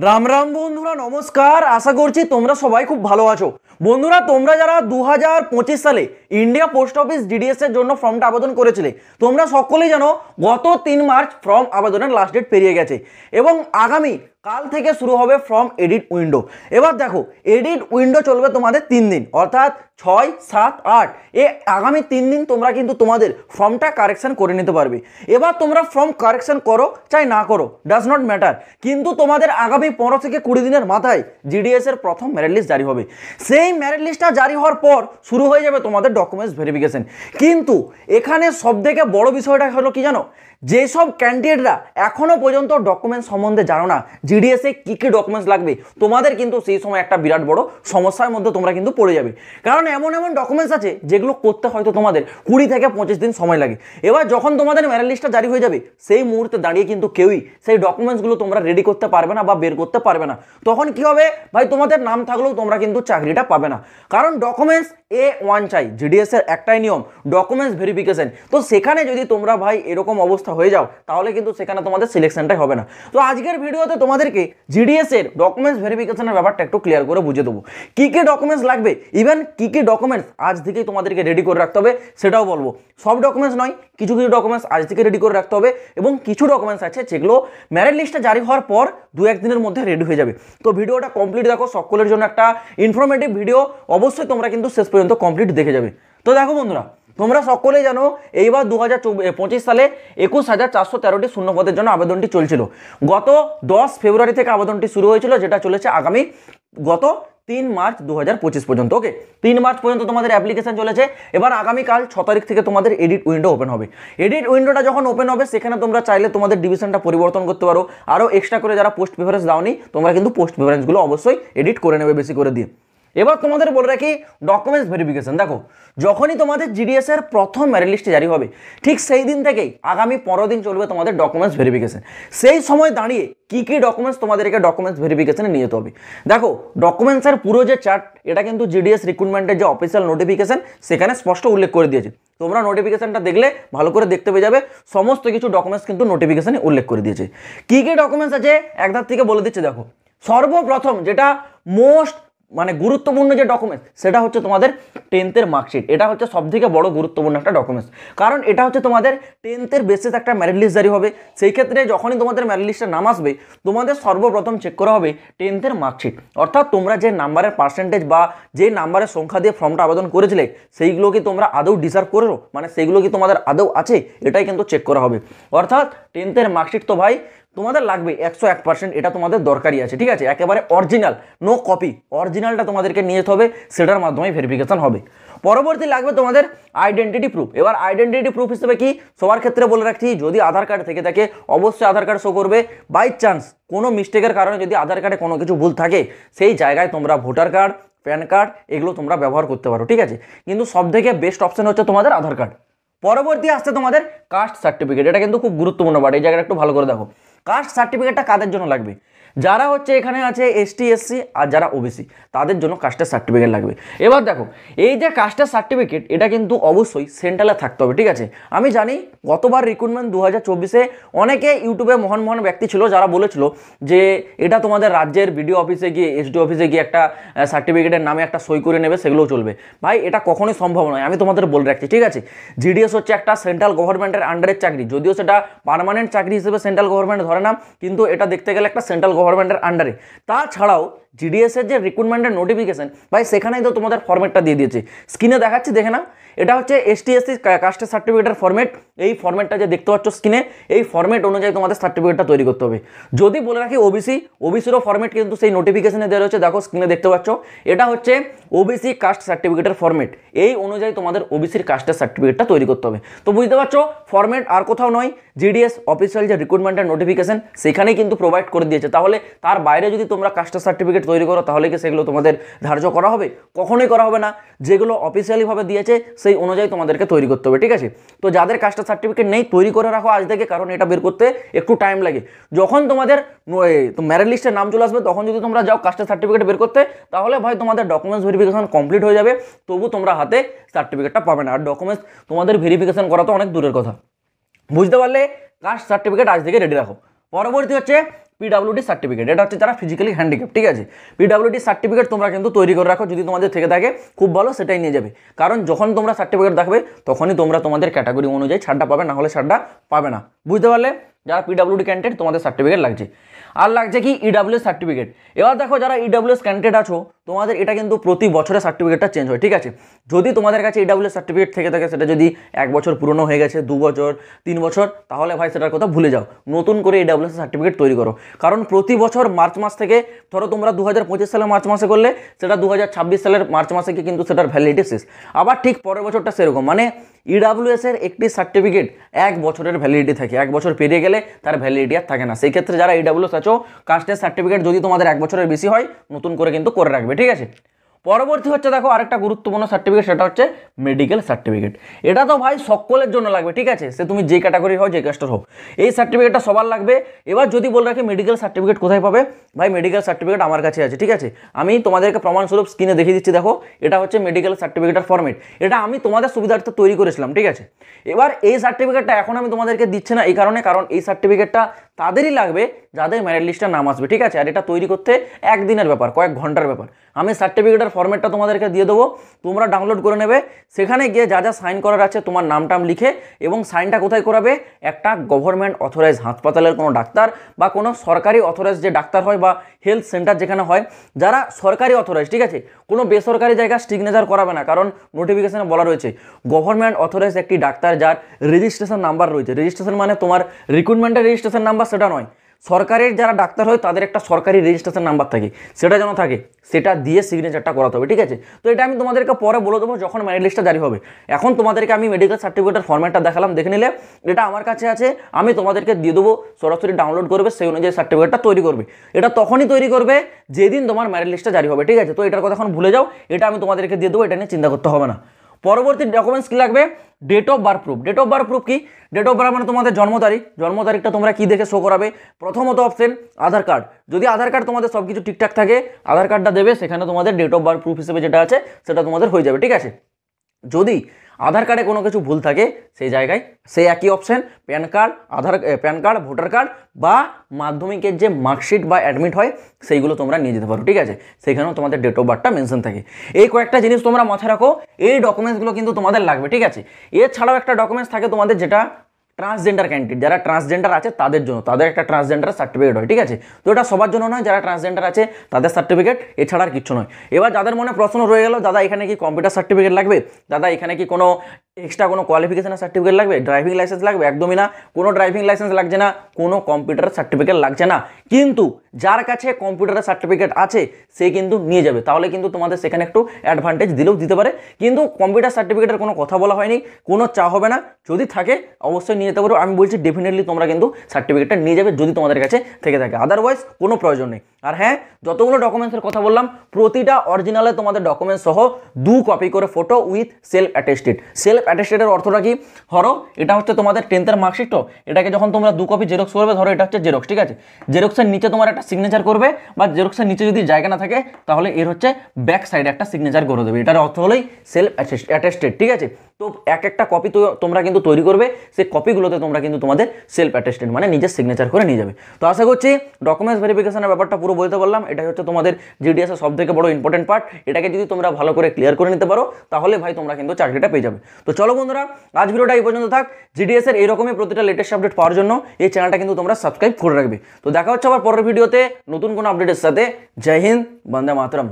রাম রাম বন্ধুরা, নমস্কার। আশা করছি তোমরা সবাই খুব ভালো আছো। বন্ধুরা, তোমরা যারা 2025 সালে ইন্ডিয়া পোস্ট অফিস ডিডিএস এর জন্য ফর্মটা আবেদন করেছিলে, তোমরা সকলেই জানো গত 3 মার্চ ফর্ম আবেদনের লাস্ট ডেট পেরিয়ে গেছে এবং আগামী কাল থেকে শুরু হবে ফর্ম এডিট উইন্ডো। এবার দেখো, এডিট উইন্ডো চলবে তোমাদের 3 দিন, অর্থাৎ 6, 7, 8 এ আগামী 3 দিন তোমরা কিন্তু তোমাদের ফর্মটা কারেকশন করে নিতে পারবে। এবার তোমরা ফর্ম কারেকশন করো চাই না করো, ডাজ নট ম্যাটার, কিন্তু তোমাদের আগামী 15 থেকে 20 দিনের মাথায় জিডিএস এর প্রথম মেরিট লিস্ট জারি হবে। সেই মেরিট লিস্টটা জারি হওয়ার পর শুরু হয়ে যাবে তোমাদের ডকুমেন্টস ভেরিফিকেশন। কিন্তু এখানে সবথেকে বড় বিষয়টা হলো কি জানো, যেসব ক্যান্ডিডেটরা এখনো পর্যন্ত ডকুমেন্টস সম্বন্ধে জানো না, জিডিএস এ কী কী ডকুমেন্টস লাগবে, তোমাদের কিন্তু সেই সময় একটা বিরাট বড় সমস্যার মধ্যে তোমরা কিন্তু পড়ে যাবে। কারণ এমন এমন ডকুমেন্টস আছে যেগুলো করতে হয়তো তোমাদের 20 থেকে 25 দিন সময় লাগে। এবার যখন তোমাদের মেরিট লিস্টটা জারি হয়ে যাবে, সেই মুহূর্তে দাঁড়িয়ে কিন্তু কেউই সেই ডকুমেন্টসগুলো তোমরা রেডি করতে পারবে না বা বের করতে পারবে না। তখন কি হবে ভাই, তোমাদের নাম থাকলেও তোমরা কিন্তু চাকরিটা পাবে না। কারণ ডকুমেন্টস A1 চাই, জিডিএস এর একটাই নিয়ম, ডকুমেন্টস ভেরিফিকেশন। তো সেখানে যদি তোমরা ভাই এরকম অবস্থা হয়ে যাও, তাহলে কিন্তু সেখানে তোমাদের সিলেকশনটাই হবে না। তো আজকের ভিডিওতে তোমাদেরকে জিডিএস এর ডকুমেন্টস ভেরিফিকেশনের ব্যাপারটা একটু ক্লিয়ার করে বুঝিয়ে দেবো। কী কী ডকুমেন্টস লাগবে, ইভেন কী কী ডকুমেন্টস আজ থেকেই তোমাদেরকে রেডি করে রাখতে হবে সেটাও বলবো। সব ডকুমেন্টস নয়, কিছু কিছু ডকুমেন্টস আজ থেকে রেডি করে রাখতে হবে এবং কিছু ডকুমেন্টস আছে যেগুলো মেরিট লিস্টটা জারি হওয়ার পর 2-1 দিনের মধ্যে রেডি হয়ে যাবে। তো ভিডিওটা কমপ্লিট দেখো, সকলের জন্য একটা ইনফরমেটিভ ভিডিও, অবশ্যই তোমরা কিন্তু শেষ পর্যন্ত কমপ্লিট দেখে যাবে। তো দেখো বন্ধুরা, তোমরা সকলেই জানো এইবার 2025 সালে 21,413টি শূন্যপদের জন্য আবেদনটি চলছিল। গত 10 ফেব্রুয়ারি থেকে আবেদনটি শুরু হয়েছিল, যেটা চলেছে আগামী গত 3 মার্চ 2025 পর্যন্ত। ওকে, 3 মার্চ পর্যন্ত তোমাদের অ্যাপ্লিকেশন চলেছে। এবার আগামীকাল 6 তারিখ থেকে তোমাদের এডিট উইন্ডো ওপেন হবে। এডিট উইন্ডোটা যখন ওপেন হবে, সেখানে তোমরা চাইলে তোমাদের ডিভিশনটা পরিবর্তন করতে পারো। আরও এক্সট্রা করে যারা পোস্ট প্রেফারেন্স দাওনি, তোমরা কিন্তু পোস্ট প্রেফারেন্সগুলো অবশ্যই এডিট করে নেবে বেশি করে দিয়ে। এবার তোমাদের বলে রাখি ডকুমেন্টস ভেরিফিকেশন। দেখো, যখনই তোমাদের জিডিএস এর প্রথম মেরিট লিস্ট জারি হবে, ঠিক সেই দিন থেকেই আগামী 15 দিন চলবে তোমাদের ডকুমেন্টস ভেরিফিকেশন। সেই সময় দাঁড়িয়ে কী কী ডকুমেন্টস তোমাদেরকে ডকুমেন্টস ভেরিফিকেশনে নিয়ে যেতে হবে। দেখো, ডকুমেন্টসের পুরো যে চার্ট, এটা কিন্তু জিডিএস রিক্রুটমেন্টের যে অফিসিয়াল নোটিফিকেশন, সেখানে স্পষ্ট উল্লেখ করে দিয়েছে। তোমরা নোটিফিকেশনটা দেখলে ভালো করে দেখতে পেয়ে যাবে, সমস্ত কিছু ডকুমেন্টস কিন্তু নোটিফিকেশনে উল্লেখ করে দিয়েছে। কী কী ডকুমেন্টস আছে একধার থেকে বলে দিচ্ছে। দেখো, সর্বপ্রথম যেটা মোস্ট গুরুত্বপূর্ণ যে ডকুমেন্টস, সেটা হচ্ছে তোমাদের 10th মার্কশিট। এটা হচ্ছে সবথেকে বড় গুরুত্বপূর্ণ একটা ডকুমেন্টস, কারণ এটা হচ্ছে তোমাদের 10th বেসিস একটা মেরিট লিস্ট জারি হবে। সেই ক্ষেত্রে যখনই তোমাদের মেরিট লিস্টের নাম আসবে, তোমাদের সর্বপ্রথম চেক করা হবে 10th মার্কশিট, অর্থাৎ তোমরা যে নাম্বারের পার্সেন্টেজ বা যে নাম্বারের সংখ্যা দিয়ে ফর্মটা আবেদন করেছিলে, সেইগুলো কি তোমরা আদৌ ডিজার্ভ করো, সেইগুলো কি তোমাদের আদৌ আছে, এটাই কিন্তু চেক করা হবে। অর্থাৎ 10th মার্কশিট তো ভাই তোমাদের লাগবে 101%, এটা তোমাদের দরকারই আছে। ঠিক আছে, একেবারে অরিজিনাল, নো কপি, অরিজিনালটা তোমাদেরকে নিয়ে যেতে হবে, সেটার মাধ্যমে ভেরিফিকেশন হবে। পরবর্তী লাগবে তোমাদের আইডেন্টিটি প্রুফ। এবার আইডেন্টিটি প্রুফ হিসেবে কি, সবার ক্ষেত্রে বলে রাখছি, যদি আধার কার্ড থেকে থাকে অবশ্যই আধার কার্ড শো করবে। বাই চান্স কোনো মিস্টেকের কারণে যদি আধার কার্ডে কোনো কিছু ভুল থাকে, সেই জায়গায় তোমরা ভোটার কার্ড, প্যান কার্ড এগুলো তোমরা ব্যবহার করতে পারো। ঠিক আছে, কিন্তু সবথেকে বেস্ট অপশন হচ্ছে তোমাদের আধার কার্ড। পরবর্তী আসছে তোমাদের কাস্ট সার্টিফিকেট। এটা কিন্তু খুব গুরুত্বপূর্ণ বাট, এই জায়গাটা একটু ভালো করে দেখো। কাস্ট সার্টিফিকেটটা কাদের জন্য লাগবে, যারা হচ্ছে এখানে আছে এসটি এসসি আর যারা ওবিসি, তাদের জন্য কাস্টের সার্টিফিকেট লাগবে। এবার দেখো, এই যে কাস্টের সার্টিফিকেট, এটা কিন্তু অবশ্যই সেন্ট্রালে থাকতে হবে। ঠিক আছে, আমি জানি গতবার রিক্রুটমেন্ট 2024-এ অনেকে ইউটিউবে মহান মহান ব্যক্তি ছিল যারা বলেছিল যে এটা তোমাদের রাজ্যের বিডিও অফিসে গিয়ে, এসডি অফিসে গিয়ে একটা সার্টিফিকেটের নামে একটা সই করে নেবে, সেগুলোও চলবে। ভাই এটা কখনোই সম্ভব নয়, আমি তোমাদের বলে রাখছি। ঠিক আছে, জিডিএস হচ্ছে একটা সেন্ট্রাল গভর্নমেন্টের আন্ডারের চাকরি, যদিও সেটা পার্মানেন্ট চাকরি হিসেবে সেন্ট্রাল গভর্নমেন্ট ধরে না, কিন্তু এটা দেখতে গেলে একটা সেন্ট্রাল গভর্নমেন্টের আন্ডারে। তাছাড়াও জিডিএস এর যে রিক্রুটমেন্টের নোটিফিকেশন, ভাই সেখানেই তো তোমাদের ফর্মেটটা দিয়ে দিয়েছে, স্ক্রিনে দেখাচ্ছি দেখে না। এটা হচ্ছে এসটি এসসি কাস্টের সার্টিফিকেটের ফর্মেট। এই ফর্মেটটা যে দেখতে পাচ্ছ স্ক্রিনে, এই ফর্মেট অনুযায়ী তোমাদের সার্টিফিকেটটা তৈরি করতে হবে। যদি বলে রাখি ওবিসিরও ফর্মেট কিন্তু সেই নোটিফিকেশনে দেওয়া রয়েছে, দেখো স্ক্রিনে দেখতে পাচ্ছ, এটা হচ্ছে ওবিসি কাস্ট সার্টিফিকেটের ফর্মেট। এই অনুযায়ী তোমাদের ওবিসির কাস্টের সার্টিফিকেটটা তৈরি করতে হবে। তো বুঝতে পারছো, ফর্মেট আর কোথাও নয়, জিডিএস অফিসিয়াল যে রিক্রুটমেন্টের নোটিফিকেশন, সেখানেই কিন্তু প্রোভাইড করে দিয়েছে। তাহলে তার বাইরে যদি তোমরা কাস্টের সার্টিফিকেট তৈরি করো, তাহলে কি সেগুলো তোমাদের ধার্য করা হবে? কখনোই করা হবে না। যেগুলো অফিসিয়ালিভাবে দিয়েছে সেই অনুযায়ী তোমাদেরকে তৈরি করতে হবে। ঠিক আছে, তো যাদের কাস্টের সার্টিফিকেট নেই, তৈরি করে রাখো আজ থেকে, কারণ এটা বের করতে একটু টাইম লাগে। যখন তোমাদের মেরিট লিস্টের নাম চলে আসবে, তখন যদি তোমরা যাও কাস্টের সার্টিফিকেট বের করতে, তাহলে ভাই তোমাদের ডকুমেন্টস ভেরিফিকেশন কমপ্লিট হয়ে যাবে, তবু তোমরা হাতে সার্টিফিকেটটা পাবে না। আর ডকুমেন্টস তোমাদের ভেরিফিকেশন করা তো অনেক দূরের কথা। বুঝতে পারলে, কাস্ট সার্টিফিকেট আজ থেকে রেডি রাখো। পরবর্তী হচ্ছে পিডাব্লিউডি সার্টিফিকেট, এটা হচ্ছে যারা ফিজিক্যালি হ্যান্ডিক্যাপ, ঠিক আছে। পিডাব্লিউডি সার্টিফিকেট তোমরা কিন্তু তৈরি করে রাখো, যদি তোমাদের থেকে থাকে খুব ভালো, সেটাই নিয়ে যাবে। কারণ যখন তোমরা সার্টিফিকেট দেখবে তখনই তোমরা তোমাদের ক্যাটাগরি অনুযায়ী ছাড়টা পাবে, না হলে ছাড়টা পাবে না, বুঝতে পারলে। যারা পিডাব্লিউডি ক্যান্ডিডেট তোমাদের সার্টিফিকেট লাগছে। আর লাগছে কি ইডাব্লিউএস সার্টিফিকেট। এবার দেখো যারা ইডাব্লিউএস ক্যান্ডিডেট আছো তোমাদের এটা কিন্তু প্রতি বছরে সার্টিফিকেটটা চেঞ্জ হয়, ঠিক আছে। যদি তোমাদের কাছে ইডাব্লিউএস সার্টিফিকেট থেকে থাকে, সেটা যদি 1 বছর পুরনো হয়ে গেছে, 2 বছর, 3 বছর, তাহলে ভাই সেটার কথা ভুলে যাও, নতুন করে ইডাব্লিউএস সার্টিফিকেট তৈরি করো। কারণ প্রতি বছর মার্চ মাস থেকে, ধরো তোমরা 2025 সালের মার্চ মাসে করলে, সেটা 2026 সালের মার্চ মাসে কিন্তু সেটার ভ্যালিডিটি শেষ। আবার ঠিক পরের বছরটা সেরকম, মানে ইডাব্লিউএস এর একটি সার্টিফিকেট 1 বছরের ভ্যালিডিটি থাকে, 1 বছর পেরিয়ে গেলে তার ভ্যালিডিটি আর থাকে না। সেই ক্ষেত্রে যারা ইডাব্লিউএস আছো, কাস্টের সার্টিফিকেট যদি তোমাদের 1 বছরের বেশি হয়, নতুন করে কিন্তু করে রাখবে, ঠিক আছে। পরবর্তী হচ্ছে দেখো আরেকটা গুরুত্বপূর্ণ সার্টিফিকেট, সেটা হচ্ছে মেডিকেল সার্টিফিকেট। এটা তো ভাই সকলের জন্য লাগবে, ঠিক আছে, সে তুমি যে ক্যাটাগরি হও, যে কাস্টের হও, এই সার্টিফিকেটটা সবার লাগবে। এবার যদি বলে রাখি মেডিকেল সার্টিফিকেট কোথায় পাবে, ভাই মেডিকেল সার্টিফিকেট আমার কাছে আছে, ঠিক আছে। আমি তোমাদেরকে প্রমাণস্বরূপ স্ক্রিনে দেখিয়ে দিচ্ছি, দেখো এটা হচ্ছে মেডিকেল সার্টিফিকেটের ফরম্যাট। এটা আমি তোমাদের সুবিধার্থে তৈরি করেছিলাম, ঠিক আছে। এবার এই সার্টিফিকেটটা এখন আমি তোমাদেরকে দিচ্ছি না এই কারণে, কারণ এই সার্টিফিকেটটা তাদেরই লাগবে যাদের মেরিট লিস্টে নাম আসবে, ঠিক আছে। আর এটা তৈরি করতে একদিনের ব্যাপার, কয়েক ঘন্টার ব্যাপার। আমি সার্টিফিকেটের ফরম্যাটটা তোমাদেরকে দিয়ে দেবো, তোমরা ডাউনলোড করে নেবে। সেখানে গিয়ে যা যা সাইন করার আছে তোমার নাম টাম লিখে, এবং সাইনটা কোথায় করাবে, একটা গভর্নমেন্ট অথরাইজ হাসপাতালের কোনো ডাক্তার বা কোনো সরকারি অথরাইজ যে ডাক্তার হয় বা হেলথ সেন্টার যেখানে হয়, যারা সরকারি অথরাইজ, ঠিক আছে, কোনো বেসরকারি জায়গায় সিগনেচার করাবে না। কারণ নোটিফিকেশনে বলা রয়েছে গভর্নমেন্ট অথরাইজ একটি ডাক্তার যার রেজিস্ট্রেশন নাম্বার রয়েছে। রেজিস্ট্রেশন মানে তোমার রিক্রুটমেন্টের রেজিস্ট্রেশন নাম্বার, সেটা নয়। সরকারের যারা ডাক্তার হয় তাদের একটা সরকারি রেজিস্ট্রেশন নাম্বার থাকে, সেটা যেন থাকে, সেটা দিয়ে সিগনেচারটা করাতে হবে, ঠিক আছে। তো এটা আমি তোমাদেরকে পরে বলে দেবো যখন মেরিট লিস্টটা জারি হবে। এখন তোমাদেরকে আমি মেডিকেল সার্টিফিকেটের ফরম্যাটটা দেখালাম, দেখে নিলে। এটা আমার কাছে আছে, আমি তোমাদেরকে দিয়ে দেবো, সরাসরি ডাউনলোড করবে, সেই অনুযায়ী সার্টিফিকেটটা তৈরি করবে। এটা তখনই তৈরি করবে যেদিন তোমার মেরিট লিস্টটা জারি হবে, ঠিক আছে। তো এটার কথা এখন ভুলে যাও, এটা আমি তোমাদেরকে দিয়ে দেবো, এটা নিয়ে চিন্তা করতে হবে না। পরবর্তী ডকুমেন্টস কি লাগবে, date of birth proof. Date of birth proof কি, ডেট অফ বার্থ মানে তোমাদের জন্ম তারিখ। জন্ম তারিখটা তোমরা কি দেখে শো করাবে, প্রথমত অপশন আধার কার্ড। যদি আধার কার্ড তোমাদের সব কিছু ঠিকঠাক থাকে, আধার কার্ডটা দেবে, সেখানে তোমাদের ডেট অফ বার্থ প্রুফ হিসেবে যেটা আছে সেটা তোমাদের হয়ে যাবে, ঠিক আছে। যদি আধার কার্ডে কোনো কিছু ভুল থাকে, সেই জায়গায় সেই একই option pan card, pan card, voter card বা মাধ্যমিকের যে মার্কশিট বা অ্যাডমিট হয়, সেইগুলো তোমরা নিয়ে যেতে পারো, ঠিক আছে। সেখানেও তোমাদের ডেট অফ বার্থটা মেনশন থাকে। এই কয়েকটা জিনিস তোমরা মাথায় রাখো, এই ডকুমেন্টসগুলো কিন্তু তোমাদের লাগবে, ঠিক আছে। এছাড়াও একটা ডকুমেন্টস থাকে তোমাদের, যেটা ট্রান্সজেন্ডার ক্যান্ডিডেট, যারা ট্রান্সজেন্ডার আছে তাদের জন্য, তাদের একটা ট্রান্সজেন্ডার সার্টিফিকেট হয়, ঠিক আছে। তো এটা সবার জন্য নয়, যারা ট্রান্সজেন্ডার আছে তাদের সার্টিফিকেট, এছাড়া আর কিছু নয়। এবার যাদের মনে প্রশ্ন রয়ে গেল, দাদা এখানে কি কম্পিউটার সার্টিফিকেট লাগবে, দাদা এখানে কি কোনো এক্সট্রা কোনো কোয়ালিফিকেশনের সার্টিফিকেট লাগবে, ড্রাইভিং লাইসেন্স লাগবে, একদমই না, কোনো ড্রাইভিং লাইসেন্স লাগছে না, কোনো কম্পিউটার সার্টিফিকেট লাগছে না। কিন্তু যার কাছে কম্পিউটারের সার্টিফিকেট আছে সে কিন্তু নিয়ে যাবে, তাহলে কিন্তু তোমাদের সেখানে একটু অ্যাডভান্টেজ দিলেও দিতে পারে। কিন্তু কম্পিউটার সার্টিফিকেটের কোনো কথা বলা হয়নি, কোনো চা হবে না, যদি থাকে অবশ্যই নিয়ে যেতে পারো। আমি বলছি ডেফিনেটলি তোমরা কিন্তু সার্টিফিকেটটা নিয়ে যাবে যদি তোমাদের কাছে থেকে থাকে, আদারওয়াইজ কোনো প্রয়োজন নেই। আর হ্যাঁ, যতগুলো ডকুমেন্টসের কথা বললাম, প্রতিটা অরিজিনালে তোমাদের ডকুমেন্টস সহ 2 কপি করে photo with self attested. Self অ্যাটেস্টেডের অর্থটা কি, ধরো এটা হচ্ছে তোমাদের 10th মার্কশিট, তো এটাকে যখন তোমরা 2 কপি জেরক্স করবে, ধরো এটা হচ্ছে জেরক্স, ঠিক আছে। জেরক্সের নিচে তোমার একটা সিগনেচার করবে, বা জেরক্সের নিচে যদি জায়গা না থাকে তাহলে এর হচ্ছে ব্যাক সাইডে একটা সিগনেচার করে দেবে। এটার অর্থ হলোই সেলফ অ্যাটেস্টেড, ঠিক আছে। তো একটা কপি তো তোমরা কিন্তু তৈরি করবে, সেই কপিগুলোতে তোমরা কিন্তু তোমাদের সেলফ অ্যাটেস্টেড মানে নিজের সিগনেচার করে নিয়ে যাবে। তো আশা করছি ডকুমেন্টস ভেরিফিকেশনের ব্যাপারটা পুরো বলতে বললাম। এটাই হচ্ছে তোমাদের জিডিএস এর সবথেকে বড় ইম্পর্টেন্ট পার্ট। এটাকে যদি তোমরা ভালো করে ক্লিয়ার করে নিতে পারো, তাহলে ভাই তোমরা কিন্তু চাকরিটা পেয়ে যাবে। তো চলো বন্ধুরা, আজ ভিডিওটা এই পর্যন্ত থাক। জিডিএস এর এরকমই প্রতিটা লেটেস্ট আপডেট পাওয়ার জন্য এই চ্যানেলটা কিন্তু তোমরা সাবস্ক্রাইব করে রাখবে। তো দেখা হচ্ছে আবার পরের ভিডিওতে নতুন কোনো আপডেটের সাথে। জয় হিন্দ, বন্দে মাতরম।